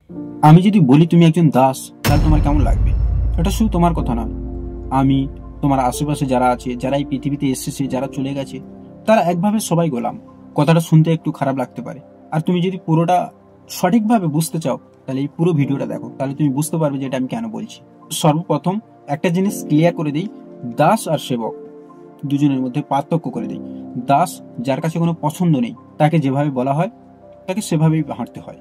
আমি যদি বলি তুমি একজন দাস, তাহলে তোমার কেমন লাগবে? এটা শুধু তোমার কথা না, আমি, তোমার আশেপাশে যারা আছে, যারা এই পৃথিবীতে এসেছে, যারা চলে গেছে, তারা একভাবে সবাই গোলাম। কথাটা শুনতে একটু খারাপ লাগতে পারে, আর তুমি যদি পুরোটা সঠিকভাবে বুঝতে চাও তাহলে এই পুরো ভিডিওটা দেখো, তাহলে তুমি বুঝতে পারবে যে এটা আমি কেন বলছি। সর্বপ্রথম একটা জিনিস ক্লিয়ার করে দিই, দাস আর সেবক দুজনের মধ্যে পার্থক্য করে দিই। দাস যার কাছে কোনো পছন্দ নেই, তাকে যেভাবে বলা হয় তাকে সেভাবেই হাঁটতে হয়।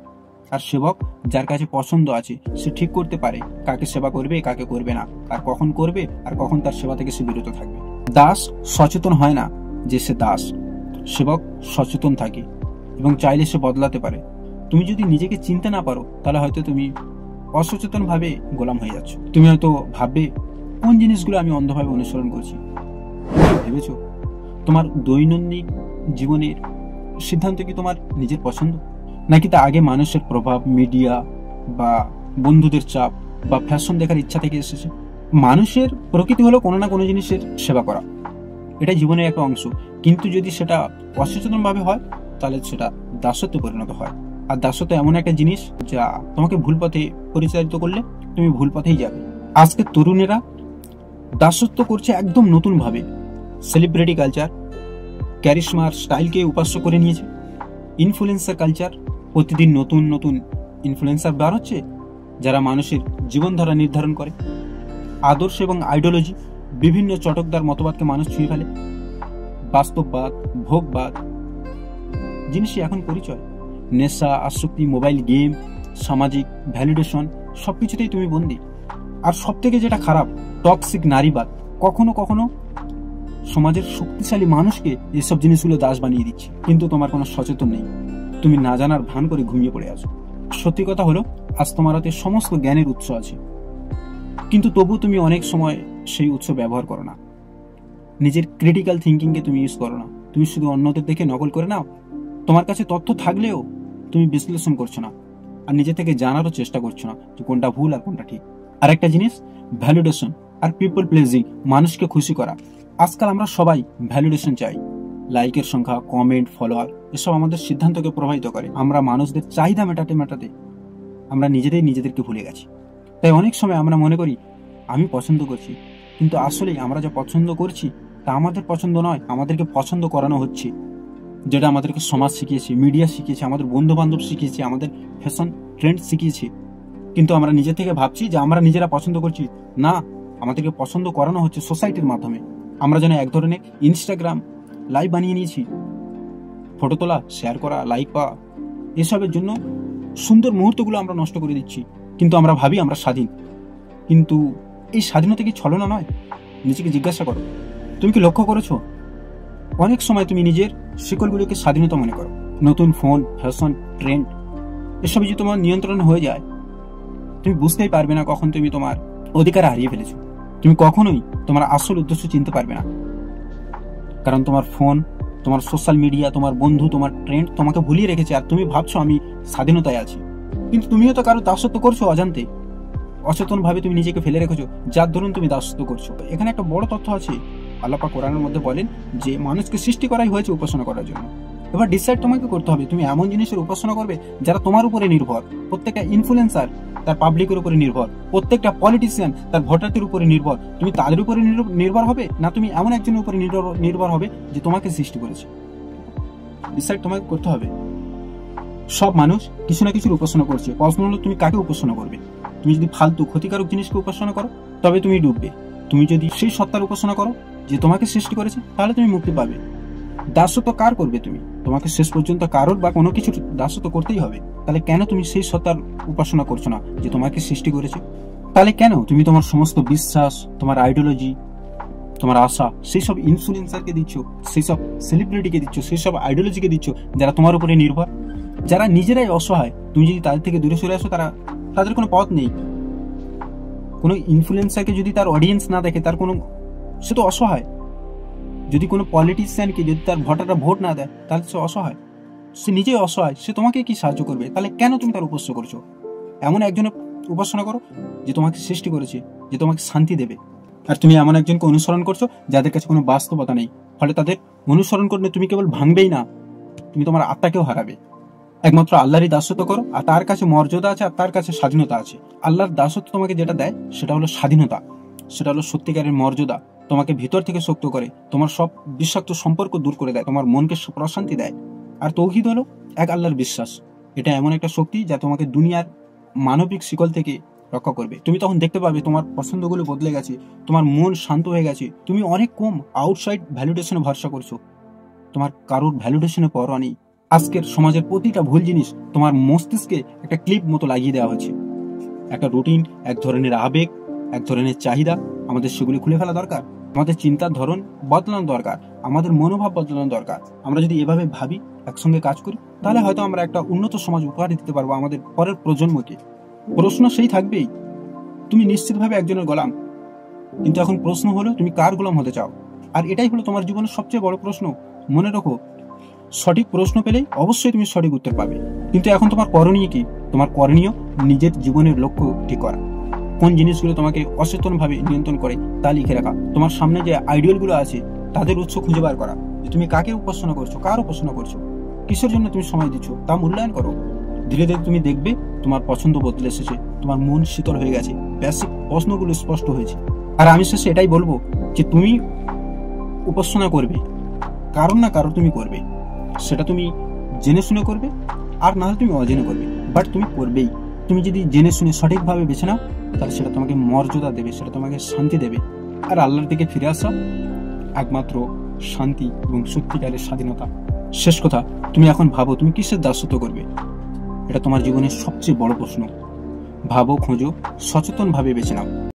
আর সেবক যার কাছে পছন্দ আছে, সে ঠিক করতে পারে কাকে সেবা করবে, কাকে করবে না, আর কখন করবে আর কখন তার সেবা থেকে সে বিরত থাকবে। দাস সচেতন হয় না যে সে দাস, সেবক সচেতন থাকে এবং চাইলে সে বদলাতে পারে। তুমি যদি নিজেকে চিনতে না পারো, তাহলে হয়তো তুমি অসচেতন ভাবে গোলাম হয়ে যাচ্ছ। তুমি হয়তো ভাববে কোন জিনিসগুলো আমি অন্ধভাবে অনুসরণ করছি। ভেবেছো তোমার দৈনন্দিন জীবনের সিদ্ধান্ত কি তোমার নিজের পছন্দ, নাকি তা আগে মানুষের প্রভাব, মিডিয়া বা বন্ধুদের চাপ বা ফ্যাশন দেখার ইচ্ছা থেকে এসেছে? মানুষের প্রকৃতি হলো কোনো না কোনো জিনিসের সেবা করা, এটা জীবনের একটা অংশ। কিন্তু যদি সেটা অসচেতন ভাবে হয়, তাহলে সেটা দাসত্বে পরিণত হয়। আর দাসত্ব এমন একটা জিনিস যা তোমাকে ভুল পথে পরিচালিত করলে তুমি ভুল পথেই যাবে। আজকে তরুণেরা দাসত্ব করছে একদম নতুন ভাবে। সেলিব্রিটি কালচার, ক্যারিশমার স্টাইলকে উপাস্য করে নিয়েছে। ইনফ্লুয়েন্সার কালচার, প্রতিদিন নতুন নতুন ইনফ্লুয়েন্সার বার হচ্ছে যারা মানুষের জীবনধারা নির্ধারণ করে। আদর্শ এবং আইডিওলজি, বিভিন্ন চটকদার মতবাদকে মানুষ ছুঁয়ে ফেলে। বাস্তববাদ, ভোগবাদ জিনিসই এখন পরিচয়। নেশা, আসক্তি, মোবাইল গেম, সামাজিক ভ্যালিডেশন, সবকিছুতেই তুমি বন্দী। আর সব থেকে যেটা খারাপ, টক্সিক নারীবাদ কখনো কখনো সমাজের শক্তিশালী মানুষকে এসব জিনিসগুলো দাস বানিয়ে দিচ্ছে। কিন্তু তোমার কোনো সচেতন নেই, তুমি না জানার ভান করে ঘুমিয়ে পড়ে আছো। সত্যি কথা হলো, আজ তোমার হাতে সমস্ত জ্ঞানের উৎস আছে, কিন্তু তবু তুমি অনেক সময় সেই উৎস ব্যবহার করো না। নিজের ক্রিটিক্যাল থিঙ্কিংকে তুমি ইউজ করো না। তুমি শুধু অন্যদের দেখে নকল করে নাও। তোমার কাছে তথ্য থাকলেও তুমি বিশ্লেষণ করছো না, আর নিজে থেকে জানারও চেষ্টা করছো না যে কোনটা ভুল আর কোনটা ঠিক। আর একটা জিনিস, ভ্যালিডেশন আর পিপল প্লেজিং, মানুষকে খুশি করা। আজকাল আমরা সবাই ভ্যালিডেশন চাই। লাইকের সংখ্যা, কমেন্ট, ফলোয়ার, এসব আমাদের সিদ্ধান্তকে প্রভাবিত করে। আমরা মানুষদের চাহিদা মেটাতে মেটাতে আমরা নিজেদেরকে ভুলে গেছি। তাই অনেক সময় আমরা মনে করি আমি পছন্দ করছি, কিন্তু আসলে আমরা যা পছন্দ করছি তা আমাদের পছন্দ নয়, আমাদেরকে পছন্দ করানো হচ্ছে। যেটা আমাদেরকে সমাজ শিখিয়েছে, মিডিয়া শিখিয়েছে, আমাদের বন্ধু বান্ধব শিখিয়েছে, আমাদের ফ্যাশন ট্রেন্ড শিখিয়েছে। কিন্তু আমরা নিজে থেকে ভাবছি যে আমরা নিজেরা পছন্দ করছি। না, আমাদেরকে পছন্দ করানো হচ্ছে সোসাইটির মাধ্যমে। আমরা যেন এক ধরনের ইনস্টাগ্রাম লাইভ বানিয়ে নিয়েছি। ফটো তোলা, শেয়ার করা, লাইক পাওয়া, এসবের জন্য সুন্দর মুহূর্তগুলো আমরা নষ্ট করে দিচ্ছি। কিন্তু আমরা ভাবি আমরা স্বাধীন। কিন্তু এই স্বাধীনতা কি ছলনা নয়? নিজেকে জিজ্ঞাসা করো। তুমি কি লক্ষ্য করেছো অনেক সময় তুমি নিজের শিকলগুলোকে স্বাধীনতা মনে করো? নতুন ফোন, ফ্যাশন, ট্রেন্ড, এসব যদি তোমার নিয়ন্ত্রণ হয়ে যায়, তুমি বুঝতেই পারবে না কখন তুমি তোমার অধিকার হারিয়ে ফেলেছো। তুমি কখনোই তোমার আসল উদ্দেশ্য চিনতে পারবে না, কারণ তোমার ফোন, তোমার সোশ্যাল মিডিয়া, তোমার বন্ধু, তোমার ট্রেন্ড তোমাকে ভুলিয়ে রেখেছে। আর তুমি ভাবছো আমি স্বাধীনতায় আছি, কিন্তু তুমিও তো কারো দাসত্ব করছো অজান্তে। অচেতন ভাবে তুমি নিজেকে ফেলে রেখেছো, যার ধরুন তুমি দাসত্ব করছো। এখানে একটা বড় তথ্য আছে। আল্লাহ পাক কোরআনের মধ্যে বলেন যে মানুষকে সৃষ্টি করাই হয়েছে উপাসনা করার জন্য। এবার ডিসাইড তোমাকে করতে হবে, তুমি এমন জিনিসের উপাসনা করবে যারা তোমার উপরে নির্ভর। প্রত্যেকটা ইনফ্লুয়েন্সার তার পাবলিকের উপরে নির্ভর, প্রত্যেকটা পলিটিশিয়ান তার ভোটারদের উপরে নির্ভর। তুমি তাদের উপরে নির্ভর হবে, না তুমি এমন একজনের উপরে নির্ভর হবে যে তোমাকে সৃষ্টি করেছে? ডিসাইড তোমাকে করতে হবে। সব মানুষ কিছু না কিছুর উপাসনা করছে। প্রশ্ন হলো তুমি কাকে উপাসনা করবে। তুমি যদি ফালতু ক্ষতিকারক জিনিসকে উপাসনা করো, তবে তুমি ডুববে। তুমি যদি সেই সত্তার উপাসনা করো যে তোমাকে সৃষ্টি করেছে, তাহলে তুমি মুক্তি পাবে। দাসত্ব কার করবে তুমি? তোমাকে শেষ পর্যন্ত কারোর বা কোনো কিছুর দাসত্ব করতেই হবে। তাহলে কেন তুমি সেই সত্তার উপাসনা করছো না যে তোমাকে সৃষ্টি করেছে? তাহলে কেন তুমি তোমার সমস্ত বিশ্বাস, তোমার আইডিওলজি, তোমার আশা সেই সব ইনফ্লুয়েন্সারকে দিচ্ছ, সেই সব সেলিব্রিটিকে দিচ্ছ, সেই সব আইডিওলজিকে দিচ্ছ যারা তোমার উপরে নির্ভর, যারা নিজেরাই অসহায়? তুমি যদি তাদের থেকে দূরে সরে আসো, তাদের কোনো পথ নেই। কোনো ইনফ্লুয়েন্সারকে যদি তার অডিয়েন্স না দেখে, সে তো অসহায়। যদি কোনো পলিটিশিয়ানকে যদি তার ভোটাররা ভোট না দেয়, তাহলে সে অসহায়। সে নিজেই অসহায়, সে তোমাকে কি সাহায্য করবে? তাহলে কেন তুমি তার উপাস্য করছো? এমন একজনের উপাসনা করো যে তোমাকে সৃষ্টি করেছে, যে তোমাকে শান্তি দেবে। আর তুমি এমন একজনকে অনুসরণ করছো যাদের কাছে কোনো বাস্তবতা নেই। ফলে তাদের অনুসরণ করলে তুমি কেবল ভাঙবেই না, তুমি তোমার আত্মাকেও হারাবে। একমাত্র আল্লাহরই দাসত্ব করো, আর তার কাছে মর্যাদা আছে, আর তার কাছে স্বাধীনতা আছে। আল্লাহর দাসত্ব তোমাকে যেটা দেয় সেটা হলো স্বাধীনতা, সেটা হলো সত্যিকারের মর্যাদা। তোমাকে ভিতর থেকে শক্ত করে, তোমার সব বিষাক্ত সম্পর্ক দূর করে দেয়, তোমার মনকে প্রশান্তি দেয়। আর তৌহিদ হলো এক আল্লাহর বিশ্বাস। এটা এমন একটা শক্তি যা তোমাকে দুনিয়ার মানবিক শিকল থেকে রক্ষা করবে। তুমি তখন দেখতে পাবে তোমার পছন্দগুলো বদলে গেছে, তোমার মন শান্ত হয়ে গেছে, তুমি অনেক কম আউটসাইড ভ্যালিডেশনে ভরসা করছো, তোমার কারোর ভ্যালিডেশনে পরোয়া নেই। আজকের সমাজের প্রতিটা ভুল জিনিস তোমার মস্তিষ্কে একটা ক্লিপ মতো লাগিয়ে দেওয়া হয়েছে। একটা রুটিন, এক ধরনের আবেগ, এক ধরনের চাহিদা, আমাদের সেগুলি খুলে ফেলা দরকার। আমাদের চিন্তার ধরন বদলানো দরকার, আমাদের মনোভাব বদলানো দরকার। আমরা যদি এভাবে ভাবি, একসঙ্গে কাজ করি, তাহলে হয়তো আমরা একটা উন্নত সমাজ উপহার দিতে পারবো আমাদের পরের প্রজন্মকে। প্রশ্ন সেই থাকবেই, তুমি নিশ্চিতভাবে একজনের গোলাম, কিন্তু এখন প্রশ্ন হলো তুমি কার গোলাম হতে চাও। আর এটাই হলো তোমার জীবনের সবচেয়ে বড় প্রশ্ন। মনে রাখো, সঠিক প্রশ্ন পেলেই অবশ্যই তুমি সঠিক উত্তর পাবে। কিন্তু এখন তোমার করণীয় কি? তোমার করণীয় নিজের জীবনের লক্ষ্য ঠিক করা। কোন জিনিসগুলো তোমাকে অচেতনভাবে নিয়ন্ত্রণ করে তা লিখে রাখা। তোমার সামনে যে আইডিয়ালগুলো আছে তাদের উৎস খুঁজে বার করা। তুমি কাকে উপাসনা করছো, কার উপাসনা করছো, কিসের জন্য তুমি সময় দিচ্ছ, তা মূল্যায়ন করো। ধীরে ধীরে তুমি দেখবে তোমার পছন্দ বদলে এসেছে, তোমার মন শীতল হয়ে গেছে, বেসিক প্রশ্নগুলো স্পষ্ট হয়েছে। আর আমি শেষে এটাই বলবো যে তুমি উপাসনা করবে, কারণ না কারো তুমি করবে। সেটা তুমি জেনে শুনে করবে, আর না হলে তুমি অজেনে করবে, বাট তুমি করবেই। তুমি যদি জেনে শুনে সঠিকভাবে বেছে নাও, তাহলে সেটা তোমাকে মর্যাদা দেবে, সেটা তোমাকে শান্তি দেবে। আর আল্লাহর দিকে ফিরে আসা একমাত্র শান্তি এবং সত্যিকারের স্বাধীনতা। শেষ কথা, তুমি এখন ভাবো তুমি কিসের দাসত্ব করবে। এটা তোমার জীবনের সবচেয়ে বড় প্রশ্ন। ভাবো, খোঁজো, সচেতনভাবে বেছে নাও।